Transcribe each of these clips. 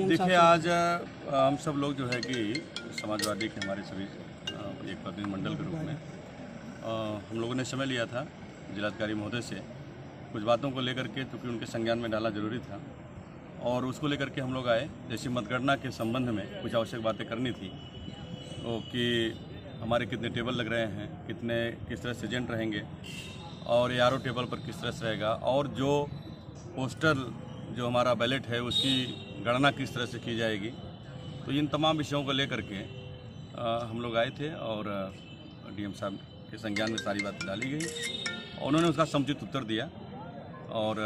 देखिए, आज हम सब लोग जो है कि समाजवादी के हमारे सभी एक प्रतिनिधिमंडल के रूप में हम लोगों ने समय लिया था जिलाधिकारी महोदय से कुछ बातों को लेकर के, क्योंकि उनके संज्ञान में डालना जरूरी था और उसको लेकर के हम लोग आए। जैसे मतगणना के संबंध में कुछ आवश्यक बातें करनी थी, तो कि हमारे कितने टेबल लग रहे हैं, किस तरह से एजेंट रहेंगे और आरओ टेबल पर किस तरह से रहेगा, और जो पोस्टल जो हमारा बैलेट है उसकी गणना किस तरह से की जाएगी। तो इन तमाम विषयों को लेकर के हम लोग आए थे और डीएम साहब के संज्ञान में सारी बातें डाली गई और उन्होंने उसका समुचित उत्तर दिया और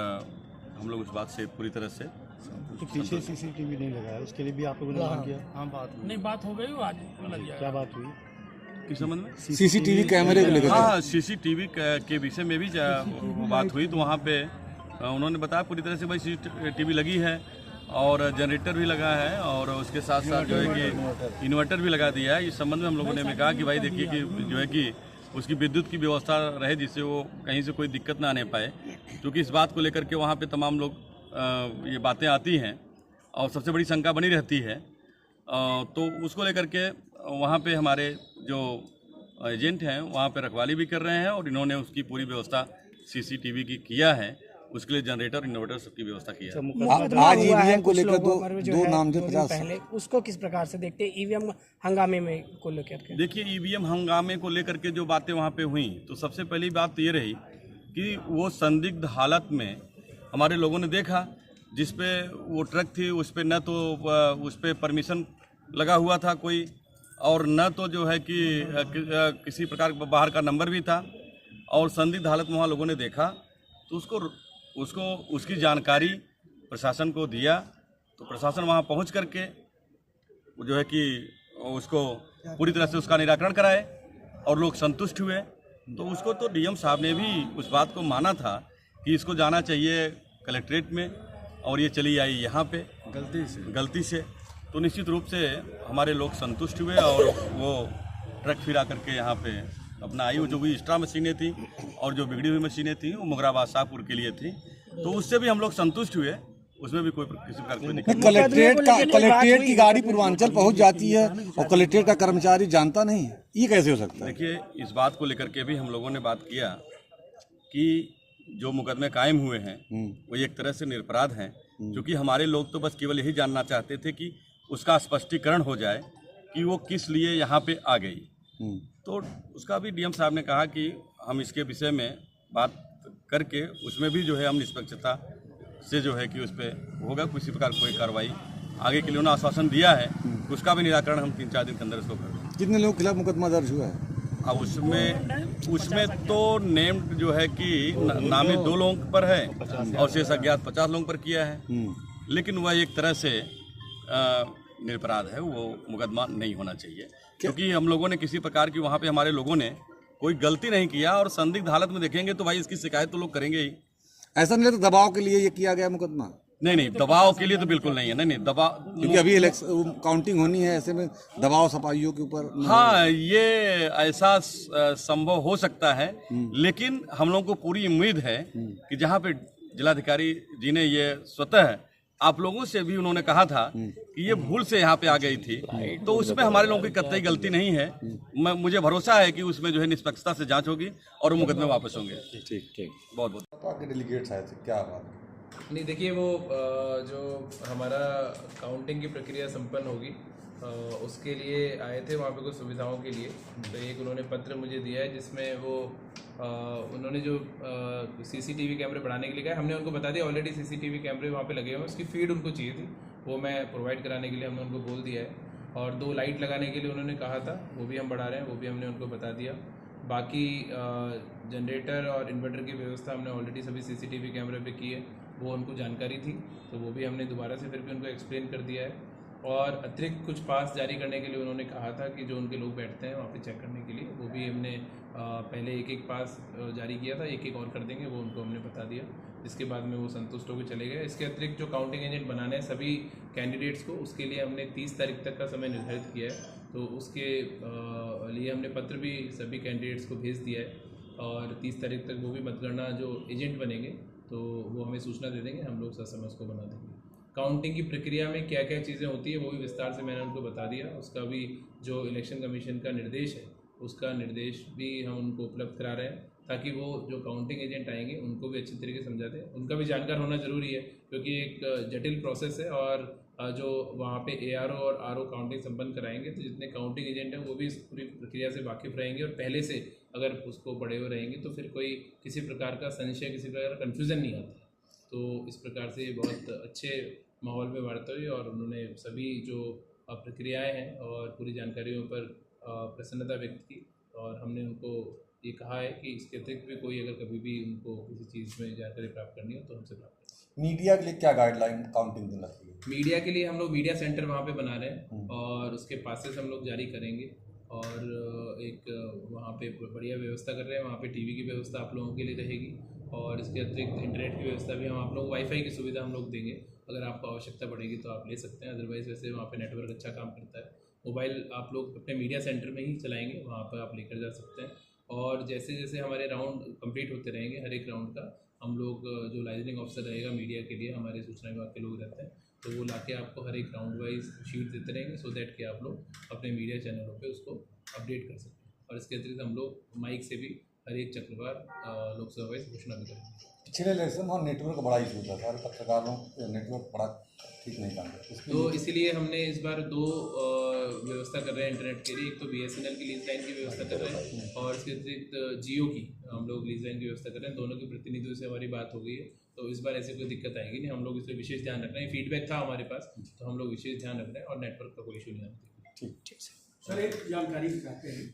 हम लोग उस बात से पूरी तरह से। तो पीछे सीसीटीवी नहीं लगाया, उसके लिए भी आप लोगों ने मांग किया? हाँ, बात हो गई आज लग क्या बात हुई किस संबंध में? सीसीटीवी कैमरे को लेकर। हाँ, सीसीटीवी के विषय में भी बात हुई, तो वहाँ पे उन्होंने बताया पूरी तरह से भाई सीसीटीवी लगी है और जनरेटर भी लगा है और उसके साथ साथ जो है कि इन्वर्टर भी लगा दिया है। इस संबंध में हम लोगों ने भी कहा कि भाई देखिए कि जो है कि उसकी विद्युत की व्यवस्था रहे जिससे वो कहीं से कोई दिक्कत ना आने पाए, क्योंकि इस बात को लेकर के वहाँ पे तमाम लोग ये बातें आती हैं और सबसे बड़ी शंका बनी रहती है। तो उसको लेकर के वहाँ पे हमारे जो एजेंट हैं वहाँ पे रखवाली भी कर रहे हैं और इन्होंने उसकी पूरी व्यवस्था सीसीटीवी की किया है, उसके लिए जनरेटर इन्वर्टर सबकी व्यवस्था की है। आज ईवीएम को लेकर दो नामजद 50 पहले उसको किस प्रकार से देखते हैं ईवीएम हंगामे में को लेकर के? देखिए, ईवीएम हंगामे को लेकर के जो बातें वहाँ पे हुई, तो सबसे पहली बात ये रही कि वो संदिग्ध हालत में हमारे लोगों ने देखा जिसपे वो ट्रक थी उस पर न तो उस पर परमिशन लगा हुआ था कोई और न तो जो है कि किसी प्रकार बाहर का नंबर भी था, और संदिग्ध हालत में वहाँ लोगों ने देखा तो उसकी जानकारी प्रशासन को दिया। तो प्रशासन वहाँ पहुँच करके जो है कि उसको पूरी तरह से उसका निराकरण कराए और लोग संतुष्ट हुए। तो उसको तो डीएम साहब ने भी उस बात को माना था कि इसको जाना चाहिए कलेक्ट्रेट में और ये चली आई यहाँ पे गलती से। तो निश्चित रूप से हमारे लोग संतुष्ट हुए और वो ट्रक फिरा करके यहाँ पे अपना आई। वो जो भी एक्स्ट्रा मशीनें थी और जो बिगड़ी हुई मशीनें थी वो मुगराबाद शाहपुर के लिए थी, तो उससे भी हम लोग संतुष्ट हुए, उसमें भी किसी प्रकार कोई दिक्कत नहीं। कलेक्ट्रेट की गाड़ी पूर्वांचल पहुंच जाती है और कलेक्ट्रेट का कर्मचारी जानता नहीं है, ये कैसे हो सकता है? देखिए, इस बात को लेकर के भी हम लोगों ने बात किया कि जो मुकदमे कायम हुए हैं वो एक तरह से निरपराध हैं, क्योंकि हमारे लोग तो बस केवल यही जानना चाहते थे कि उसका स्पष्टीकरण हो जाए कि वो किस लिए यहाँ पे आ गई। तो उसका भी डीएम साहब ने कहा कि हम इसके विषय में बात करके उसमें भी जो है हम निष्पक्षता से जो है कि उस पर होगा किसी प्रकार कोई कार्रवाई आगे के लिए उन्होंने आश्वासन दिया है, उसका भी निराकरण हम 3-4 दिन के अंदर इसको कर देंगे। कितने लोगों के खिलाफ मुकदमा दर्ज हुआ है? अब उसमें तो नेम्ड जो है कि नामित 2 लोगों पर है और शेष अज्ञात 50 लोगों पर किया है, लेकिन वह एक तरह से निरपराध है, वो मुकदमा नहीं होना चाहिए, क्योंकि हम लोगों ने किसी प्रकार की वहाँ पे हमारे लोगों ने कोई गलती नहीं किया और संदिग्ध हालत में देखेंगे तो भाई इसकी शिकायत तो लोग करेंगे ही। ऐसा नहीं तो दबाव के लिए ये किया गया मुकदमा? नहीं, दबाव के लिए तो बिल्कुल नहीं है। नहीं, दबाव, क्योंकि अभी काउंटिंग होनी है, ऐसे में दबाव सफाइयों के ऊपर। हाँ, ये ऐसा संभव हो सकता है, लेकिन हम लोगों को पूरी उम्मीद है कि जहाँ पे जिलाधिकारी जी ने ये स्वतः आप लोगों से भी उन्होंने कहा था कि ये भूल से यहाँ पे आ गई थी, तो उसमें हमारे लोगों की कतई गलती नहीं है। मुझे भरोसा है कि उसमें जो है निष्पक्षता से जांच होगी और वो मुकदमे वापस होंगे। ठीक बहुत डेलीगेट्स आए थे, क्या बात? नहीं, देखिए, वो जो हमारा काउंटिंग की प्रक्रिया संपन्न होगी उसके लिए आए थे वहाँ पे कुछ सुविधाओं के लिए। तो एक उन्होंने पत्र मुझे दिया है जिसमें वो उन्होंने जो सीसीटीवी कैमरे बढ़ाने के लिए कहा, हमने उनको बता दिया ऑलरेडी सीसीटीवी कैमरे वहाँ पे लगे हुए हैं, उसकी फीड उनको चाहिए थी, वो मैं प्रोवाइड कराने के लिए हमने उनको बोल दिया है। और 2 लाइट लगाने के लिए उन्होंने कहा था, वो भी हम बढ़ा रहे हैं, वो भी हमने उनको बता दिया। बाकी जनरेटर और इन्वर्टर की व्यवस्था हमने ऑलरेडी सभी सीसीटीवी कैमरे पे की है, वो उनको जानकारी थी, तो वो भी हमने दोबारा से फिर भी उनको एक्सप्लेन कर दिया है। और अतिरिक्त कुछ पास जारी करने के लिए उन्होंने कहा था कि जो उनके लोग बैठते हैं वहाँ पे चेक करने के लिए, वो भी हमने पहले एक पास जारी किया था, एक और कर देंगे, वो उनको हमने बता दिया, जिसके बाद में वो संतुष्ट होकर चले गए। इसके अतिरिक्त जो काउंटिंग एजेंट बनाने हैं सभी कैंडिडेट्स को, उसके लिए हमने 30 तारीख तक का समय निर्धारित किया है। तो उसके लिए हमने पत्र भी सभी कैंडिडेट्स को भेज दिया है और 30 तारीख तक वो भी मतगणना जो एजेंट बनेंगे तो वो हमें सूचना दे देंगे, हम लोग ससमय उसको बना देंगे। काउंटिंग की प्रक्रिया में क्या क्या चीज़ें होती है वो भी विस्तार से मैंने उनको बता दिया। उसका भी जो इलेक्शन कमीशन का निर्देश है उसका निर्देश भी हम उनको उपलब्ध करा रहे हैं, ताकि वो जो काउंटिंग एजेंट आएंगे उनको भी अच्छी तरीके से समझा दें। उनका भी जानकार होना ज़रूरी है क्योंकि एक जटिल प्रोसेस है और जो वहाँ पे ARO और RO काउंटिंग संपन्न कराएंगे तो जितने काउंटिंग एजेंट हैं वो भी इस पूरी प्रक्रिया से वाकिफ़ रहेंगे और पहले से अगर उसको पढ़े हुए रहेंगे तो फिर कोई किसी प्रकार का संशय, किसी प्रकार का कन्फ्यूज़न नहीं आता। तो इस प्रकार से बहुत अच्छे माहौल में वार्ता हुई और उन्होंने सभी जो प्रक्रियाएं हैं और पूरी जानकारियों पर प्रसन्नता व्यक्त की और हमने उनको ये कहा है कि इसके अतिरिक्त भी कोई अगर कभी भी उनको किसी चीज़ में जानकारी प्राप्त करनी हो तो हमसे प्राप्त करें। मीडिया के लिए क्या गाइडलाइन काउंटिंग दिन रखी है? मीडिया के लिए हम लोग मीडिया सेंटर वहाँ पे बना रहे हैं और उसके पासेस हम लोग जारी करेंगे और एक वहाँ पे बढ़िया व्यवस्था कर रहे हैं। वहाँ पे टीवी की व्यवस्था आप लोगों के लिए रहेगी और इसके अतिरिक्त इंटरनेट की व्यवस्था भी हम आप लोग वाईफाई की सुविधा हम लोग देंगे। अगर आपको आवश्यकता पड़ेगी तो आप ले सकते हैं, अदरवाइज़ वैसे वहाँ पे नेटवर्क अच्छा काम करता है। मोबाइल आप लोग अपने मीडिया सेंटर में ही चलाएँगे, वहाँ पर आप लेकर जा सकते हैं। और जैसे जैसे हमारे राउंड कंप्लीट होते रहेंगे, हर एक राउंड का हम लोग जो लाइजनिंग ऑफिसर रहेगा मीडिया के लिए, हमारे सूचना विभाग के लोग रहते हैं, तो वो लाके आपको हर एक राउंड वाइज शीट देते रहेंगे सो दैट कि आप लोग अपने मीडिया चैनलों पे उसको अपडेट कर सकें। और इसके अतिरिक्त हम लोग माइक से भी हर एक चक्रवार लोकसभा वाइज घोषणा भी करेंगे। पिछले इलेक्शन और नेटवर्क बड़ा इशू था, सारे पत्रकारों नेटवर्क बड़ा ठीक नहीं काम करता, तो इसीलिए हमने इस बार 2 व्यवस्था कर रहे हैं इंटरनेट के लिए। एक तो BSNL की लीज लाइन की व्यवस्था कर रहे हैं और इसके अतिरिक्त जियो की हम लोग लीज लाइन की व्यवस्था कर रहे हैं। दोनों के प्रतिनिधियों से हमारी बात हो गई है, तो इस बार ऐसी कोई दिक्कत आएगी नहीं। हम लोग इस पर विशेष ध्यान रख रहे हैं, फीडबैक था हमारे पास तो हम लोग विशेष ध्यान रख रहे हैं और नेटवर्क का कोई इशू नहीं आना। ठीक। सर एक जानकारी चाहते हैं